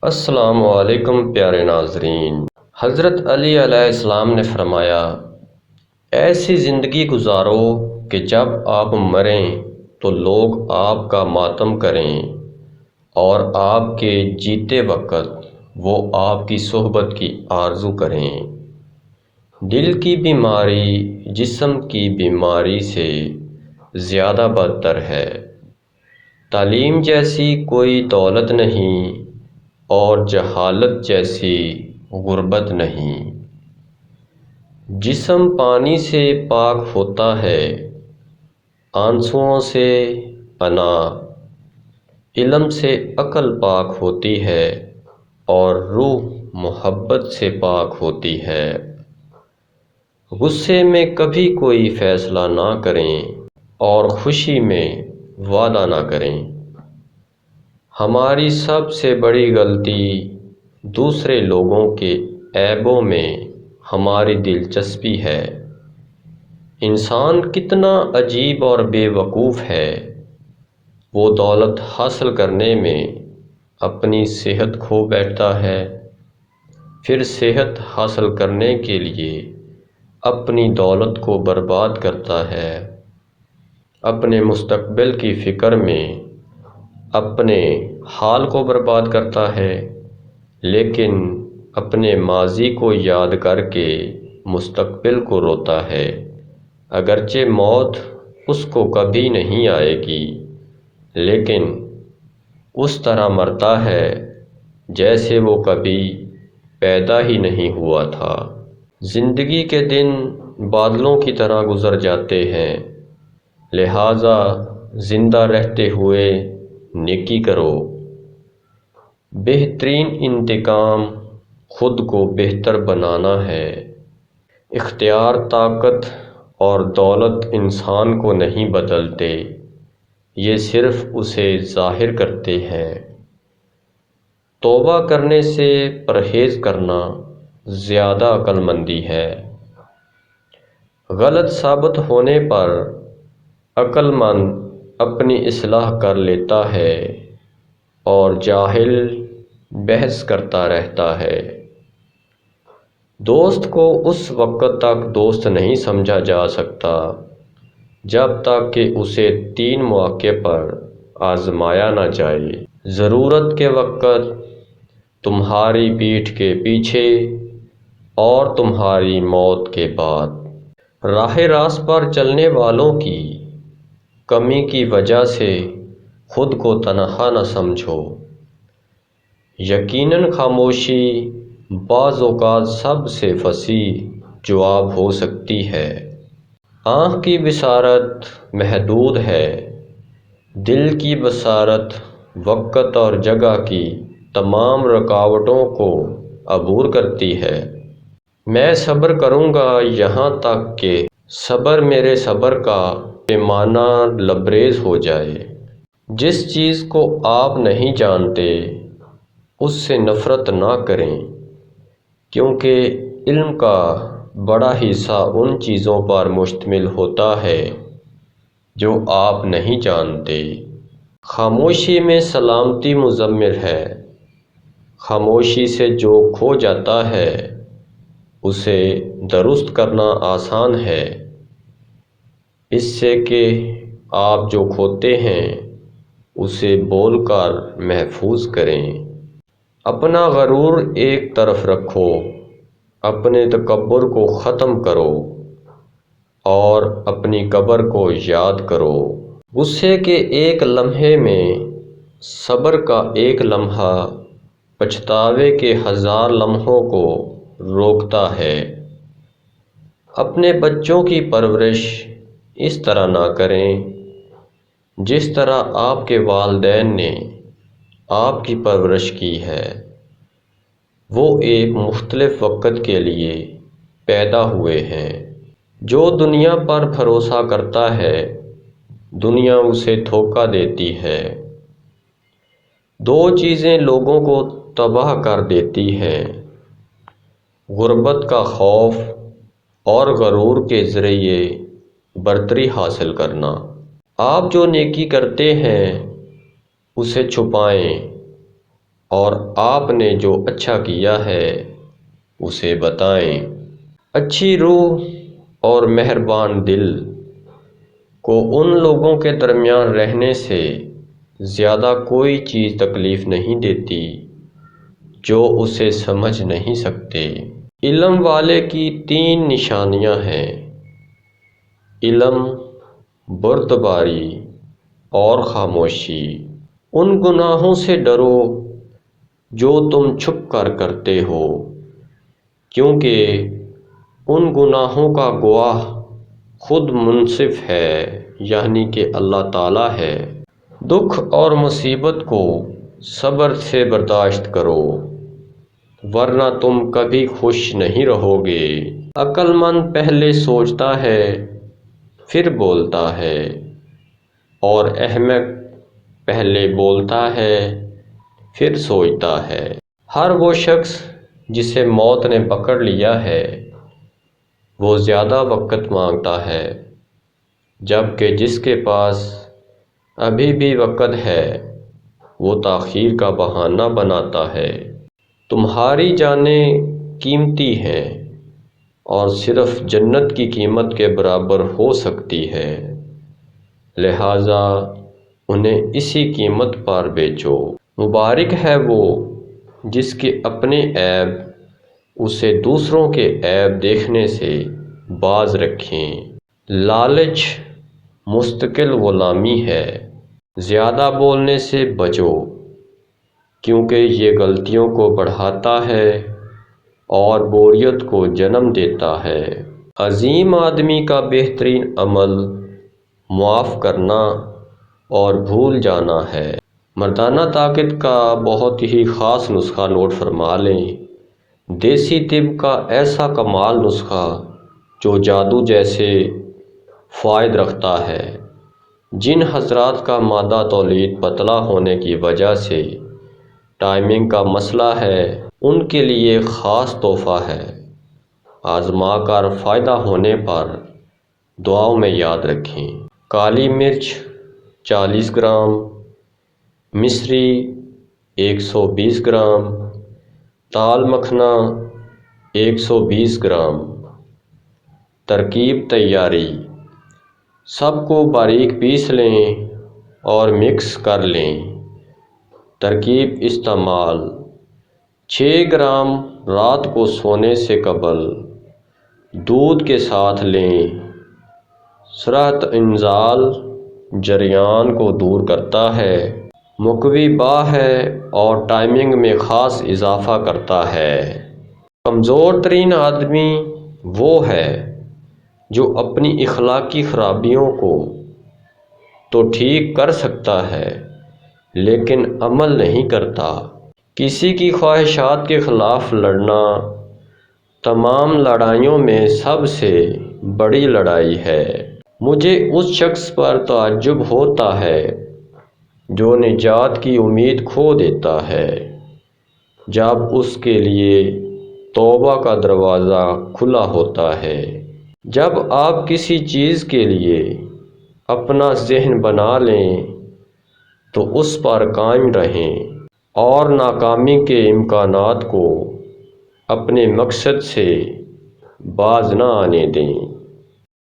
السلام علیکم پیارے ناظرین۔ حضرت علی علیہ السلام نے فرمایا، ایسی زندگی گزارو کہ جب آپ مریں تو لوگ آپ کا ماتم کریں اور آپ کے جیتے وقت وہ آپ کی صحبت کی آرزو کریں۔ دل کی بیماری جسم کی بیماری سے زیادہ بدتر ہے۔ تعلیم جیسی کوئی دولت نہیں اور جہالت جیسی غربت نہیں۔ جسم پانی سے پاک ہوتا ہے، آنسوؤں سے پناہ، علم سے عقل پاک ہوتی ہے اور روح محبت سے پاک ہوتی ہے۔ غصے میں کبھی کوئی فیصلہ نہ کریں اور خوشی میں وعدہ نہ کریں۔ ہماری سب سے بڑی غلطی دوسرے لوگوں کے عیبوں میں ہماری دلچسپی ہے۔ انسان کتنا عجیب اور بے وقوف ہے، وہ دولت حاصل کرنے میں اپنی صحت کھو بیٹھتا ہے، پھر صحت حاصل کرنے کے لیے اپنی دولت کو برباد کرتا ہے، اپنے مستقبل کی فکر میں اپنے حال کو برباد کرتا ہے، لیکن اپنے ماضی کو یاد کر کے مستقبل کو روتا ہے۔ اگرچہ موت اس کو کبھی نہیں آئے گی، لیکن اس طرح مرتا ہے جیسے وہ کبھی پیدا ہی نہیں ہوا تھا۔ زندگی کے دن بادلوں کی طرح گزر جاتے ہیں، لہٰذا زندہ رہتے ہوئے نیکی کرو۔ بہترین انتقام خود کو بہتر بنانا ہے۔ اختیار، طاقت اور دولت انسان کو نہیں بدلتے، یہ صرف اسے ظاہر کرتے ہیں۔ توبہ کرنے سے پرہیز کرنا زیادہ عقل مندی ہے۔ غلط ثابت ہونے پر عقل مند اپنی اصلاح کر لیتا ہے اور جاہل بحث کرتا رہتا ہے۔ دوست کو اس وقت تک دوست نہیں سمجھا جا سکتا جب تک کہ اسے 3 مواقع پر آزمایا نہ جائے۔ ضرورت کے وقت، تمہاری پیٹھ کے پیچھے اور تمہاری موت کے بعد۔ راہ راست پر چلنے والوں کی کمی کی وجہ سے خود کو تنہا نہ سمجھو۔ یقیناً خاموشی بعض اوقات سب سے فصیح جواب ہو سکتی ہے۔ آنکھ کی بصارت محدود ہے، دل کی بصارت وقت اور جگہ کی تمام رکاوٹوں کو عبور کرتی ہے۔ میں صبر کروں گا یہاں تک کہ صبر میرے صبر کا پیمانہ لبریز ہو جائے۔ جس چیز کو آپ نہیں جانتے اس سے نفرت نہ کریں، کیونکہ علم کا بڑا حصہ ان چیزوں پر مشتمل ہوتا ہے جو آپ نہیں جانتے۔ خاموشی میں سلامتی مضمر ہے۔ خاموشی سے جو کھو جاتا ہے اسے درست کرنا آسان ہے، اس سے کہ آپ جو کھوتے ہیں اسے بول کر محفوظ کریں۔ اپنا غرور ایک طرف رکھو، اپنے تکبر کو ختم کرو اور اپنی قبر کو یاد کرو۔ غصے کے ایک لمحے میں صبر کا ایک لمحہ پچھتاوے کے 1000 لمحوں کو روکتا ہے۔ اپنے بچوں کی پرورش اس طرح نہ کریں جس طرح آپ کے والدین نے آپ کی پرورش کی ہے۔ وہ ایک مختلف وقت کے لیے پیدا ہوئے ہیں۔ جو دنیا پر بھروسہ کرتا ہے دنیا اسے دھوکہ دیتی ہے۔ 2 چیزیں لوگوں کو تباہ کر دیتی ہیں، غربت کا خوف اور غرور کے ذریعے برتری حاصل کرنا۔ آپ جو نیکی کرتے ہیں اسے چھپائیں اور آپ نے جو اچھا کیا ہے اسے بتائیں۔ اچھی روح اور مہربان دل کو ان لوگوں کے درمیان رہنے سے زیادہ کوئی چیز تکلیف نہیں دیتی جو اسے سمجھ نہیں سکتے۔ علم والے کی 3 نشانیاں ہیں: علم، بردباری اور خاموشی۔ ان گناہوں سے ڈرو جو تم چھپ کر کرتے ہو، کیونکہ ان گناہوں کا گواہ خود منصف ہے، یعنی کہ اللہ تعالیٰ ہے۔ دکھ اور مصیبت کو صبر سے برداشت کرو، ورنہ تم کبھی خوش نہیں رہو گے۔ عقل مند پہلے سوچتا ہے پھر بولتا ہے، اور احمق پہلے بولتا ہے پھر سوچتا ہے۔ ہر وہ شخص جسے موت نے پکڑ لیا ہے وہ زیادہ وقت مانگتا ہے، جبکہ جس کے پاس ابھی بھی وقت ہے وہ تاخیر کا بہانہ بناتا ہے۔ تمہاری جانیں قیمتی ہیں اور صرف جنت کی قیمت کے برابر ہو سکتی ہے، لہٰذا انہیں اسی قیمت پر بیچو۔ مبارک ہے وہ جس کے اپنے عیب اسے دوسروں کے عیب دیکھنے سے باز رکھیں۔ لالچ مستقل غلامی ہے۔ زیادہ بولنے سے بچو، کیونکہ یہ غلطیوں کو بڑھاتا ہے اور بوریت کو جنم دیتا ہے۔ عظیم آدمی کا بہترین عمل معاف کرنا اور بھول جانا ہے۔ مردانہ طاقت کا بہت ہی خاص نسخہ نوٹ فرما لیں۔ دیسی طب کا ایسا کمال نسخہ جو جادو جیسے فوائد رکھتا ہے۔ جن حضرات کا مادہ تولید پتلا ہونے کی وجہ سے ٹائمنگ کا مسئلہ ہے، ان کے لیے خاص تحفہ ہے۔ آزما کر فائدہ ہونے پر دعاؤں میں یاد رکھیں۔ کالی مرچ 40 گرام، مصری 120 گرام، دال مکھنا 120 گرام۔ ترکیب تیاری: سب کو باریک پیس لیں اور مکس کر لیں۔ ترکیب استعمال: 6 گرام رات کو سونے سے قبل دودھ کے ساتھ لیں۔ سرعت انزال جریان کو دور کرتا ہے، مقوی باں ہے اور ٹائمنگ میں خاص اضافہ کرتا ہے۔ کمزور ترین آدمی وہ ہے جو اپنی اخلاقی خرابیوں کو تو ٹھیک کر سکتا ہے لیکن عمل نہیں کرتا۔ کسی کی خواہشات کے خلاف لڑنا تمام لڑائیوں میں سب سے بڑی لڑائی ہے۔ مجھے اس شخص پر تعجب ہوتا ہے جو نجات کی امید کھو دیتا ہے جب اس کے لیے توبہ کا دروازہ کھلا ہوتا ہے۔ جب آپ کسی چیز کے لیے اپنا ذہن بنا لیں تو اس پر قائم رہیں اور ناکامی کے امکانات کو اپنے مقصد سے باز نہ آنے دیں۔